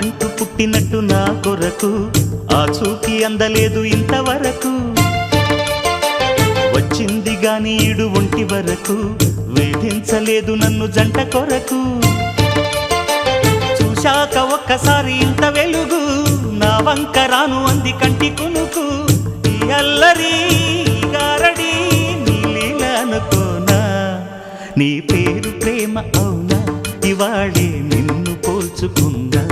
నావంటూ పుట్టినట్టు నా కొరకు ఆ చూకి అందలేదు ఇంతవరకు. వచ్చింది గాని ఈడు ఒంటి వరకు వేధించలేదు నన్ను జంట కొరకు. చూశాక ఒక్కసారి ఇంత వెలుగు నా వంక రాను అంది కంటి కునుకు. ఈ అల్లరి గారడి నీ లీల అనుకోనా, నీ పేరు ప్రేమ అవునా, ఇవాళే నిన్ను పోల్చుకున్నా.